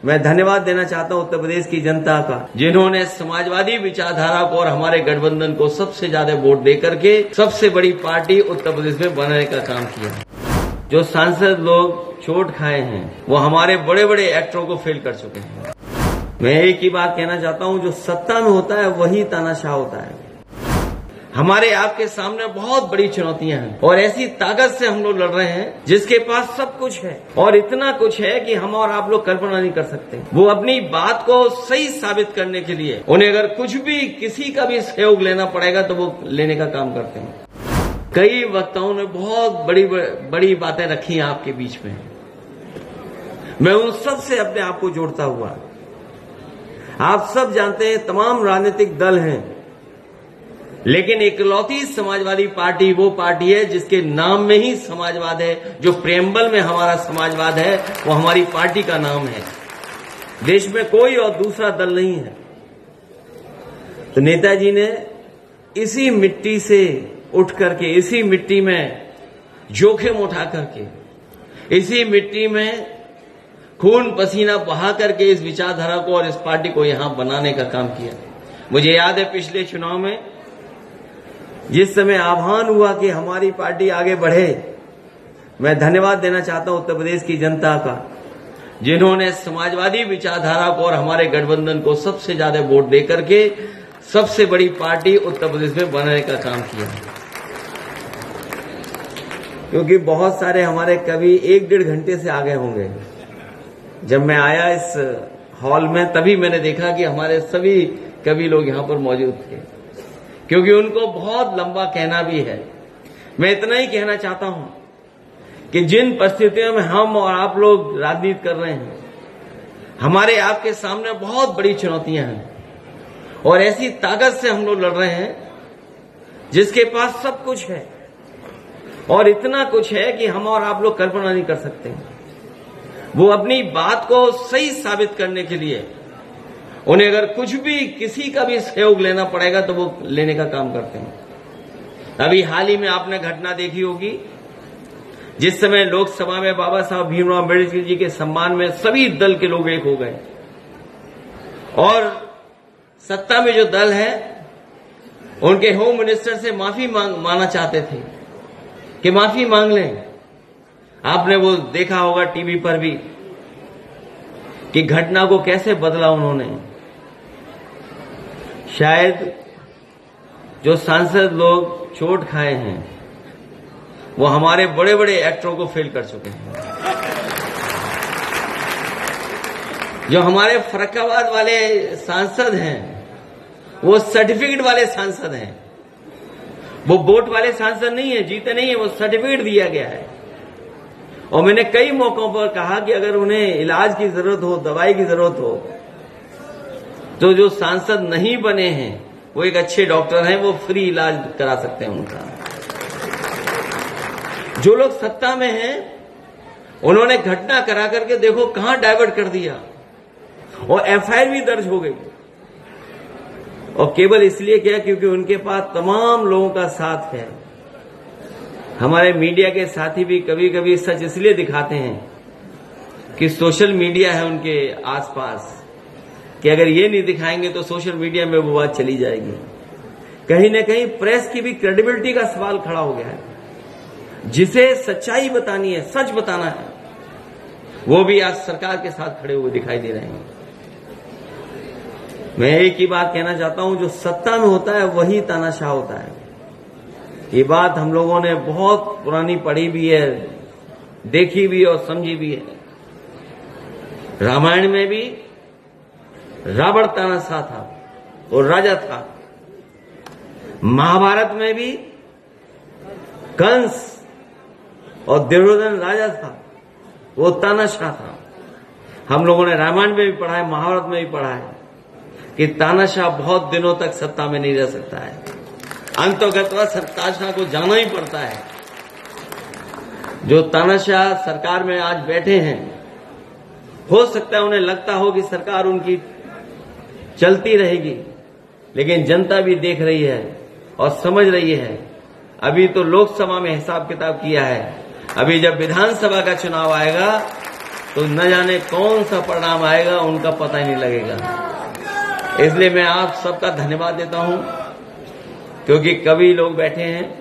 मैं धन्यवाद देना चाहता हूं उत्तर प्रदेश की जनता का, जिन्होंने समाजवादी विचारधारा को और हमारे गठबंधन को सबसे ज्यादा वोट देकर के सबसे बड़ी पार्टी उत्तर प्रदेश में बनाने का काम किया। जो सांसद लोग चोट खाए हैं वो हमारे बड़े बड़े एक्टरों को फेल कर चुके हैं। मैं एक ही बात कहना चाहता हूं, जो सत्ता में होता है वही तानाशाह होता है। हमारे आपके सामने बहुत बड़ी चुनौतियां हैं और ऐसी ताकत से हम लोग लड़ रहे हैं जिसके पास सब कुछ है और इतना कुछ है कि हम और आप लोग कल्पना नहीं कर सकते। वो अपनी बात को सही साबित करने के लिए उन्हें अगर कुछ भी किसी का भी सहयोग लेना पड़ेगा तो वो लेने का काम करते हैं। कई वक्ताओं ने बहुत बड़ी बड़ी बातें रखी हैं आपके बीच में। मैं उन सब से अपने आप को जोड़ता हुआ, आप सब जानते हैं तमाम राजनीतिक दल हैं, लेकिन इकलौती समाजवादी पार्टी वो पार्टी है जिसके नाम में ही समाजवाद है। जो प्रेम्बल में हमारा समाजवाद है वो हमारी पार्टी का नाम है। देश में कोई और दूसरा दल नहीं है। तो नेताजी ने इसी मिट्टी से उठ करके, इसी मिट्टी में जोखिम उठा करके, इसी मिट्टी में खून पसीना बहा करके इस विचारधारा को और इस पार्टी को यहां बनाने का काम किया। मुझे याद है पिछले चुनाव में जिस समय आह्वान हुआ कि हमारी पार्टी आगे बढ़े, मैं धन्यवाद देना चाहता हूं उत्तर प्रदेश की जनता का, जिन्होंने समाजवादी विचारधारा को और हमारे गठबंधन को सबसे ज्यादा वोट देकर के सबसे बड़ी पार्टी उत्तर प्रदेश में बनाने का काम किया। क्योंकि बहुत सारे हमारे कवि 1-1.5 घंटे से आगे होंगे। जब मैं आया इस हॉल में तभी मैंने देखा कि हमारे सभी कवि लोग यहां पर मौजूद थे, क्योंकि उनको बहुत लंबा कहना भी है। मैं इतना ही कहना चाहता हूं कि जिन परिस्थितियों में हम और आप लोग राजनीति कर रहे हैं, हमारे आपके सामने बहुत बड़ी चुनौतियां हैं और ऐसी ताकत से हम लोग लड़ रहे हैं जिसके पास सब कुछ है और इतना कुछ है कि हम और आप लोग कल्पना नहीं कर सकते। वो अपनी बात को सही साबित करने के लिए उन्हें अगर कुछ भी किसी का भी सहयोग लेना पड़ेगा तो वो लेने का काम करते हैं। अभी हाल ही में आपने घटना देखी होगी जिस समय लोकसभा में बाबा साहब भीमराव अम्बेडकर जी के सम्मान में सभी दल के लोग एक हो गए और सत्ता में जो दल है उनके होम मिनिस्टर से माफी मांगना चाहते थे कि माफी मांग लें। आपने वो देखा होगा टीवी पर भी कि घटना को कैसे बदला उन्होंने। शायद जो सांसद लोग चोट खाए हैं वो हमारे बड़े बड़े एक्टरों को फेल कर चुके हैं। जो हमारे फर्रुखाबाद वाले सांसद हैं वो सर्टिफिकेट वाले सांसद हैं। वो वोट वाले सांसद नहीं है, जीते नहीं है, वो सर्टिफिकेट दिया गया है। और मैंने कई मौकों पर कहा कि अगर उन्हें इलाज की जरूरत हो, दवाई की जरूरत हो, तो जो सांसद नहीं बने हैं वो एक अच्छे डॉक्टर हैं, वो फ्री इलाज करा सकते हैं उनका। जो लोग सत्ता में हैं उन्होंने घटना करा करके देखो कहां डाइवर्ट कर दिया और एफआईआर भी दर्ज हो गई। और केवल इसलिए क्या, क्योंकि उनके पास तमाम लोगों का साथ है। हमारे मीडिया के साथी भी कभी कभी सच इसलिए दिखाते हैं कि सोशल मीडिया है उनके आसपास, कि अगर ये नहीं दिखाएंगे तो सोशल मीडिया में वो बात चली जाएगी। कहीं न कहीं प्रेस की भी क्रेडिबिलिटी का सवाल खड़ा हो गया है। जिसे सच्चाई बतानी है, सच बताना है, वो भी आज सरकार के साथ खड़े हुए दिखाई दे रहे हैं। मैं एक ही बात कहना चाहता हूं, जो सत्ता में होता है वही तानाशाह होता है। ये बात हम लोगों ने बहुत पुरानी पढ़ी भी है, देखी भी और समझी भी है। रामायण में भी रावण तानाशाह था और राजा था। महाभारत में भी कंस और दुर्योधन राजा था, वो तानाशाह था। हम लोगों ने रामायण में भी पढ़ा है, महाभारत में भी पढ़ा है कि तानाशाह बहुत दिनों तक सत्ता में नहीं रह सकता है। अंततः तानाशाह को जाना ही पड़ता है। जो तानाशाह सरकार में आज बैठे हैं, हो सकता है उन्हें लगता हो कि सरकार उनकी चलती रहेगी, लेकिन जनता भी देख रही है और समझ रही है। अभी तो लोकसभा में हिसाब किताब किया है, अभी जब विधानसभा का चुनाव आएगा तो न जाने कौन सा परिणाम आएगा, उनका पता ही नहीं लगेगा। इसलिए मैं आप सबका धन्यवाद देता हूं, क्योंकि कवि लोग बैठे हैं,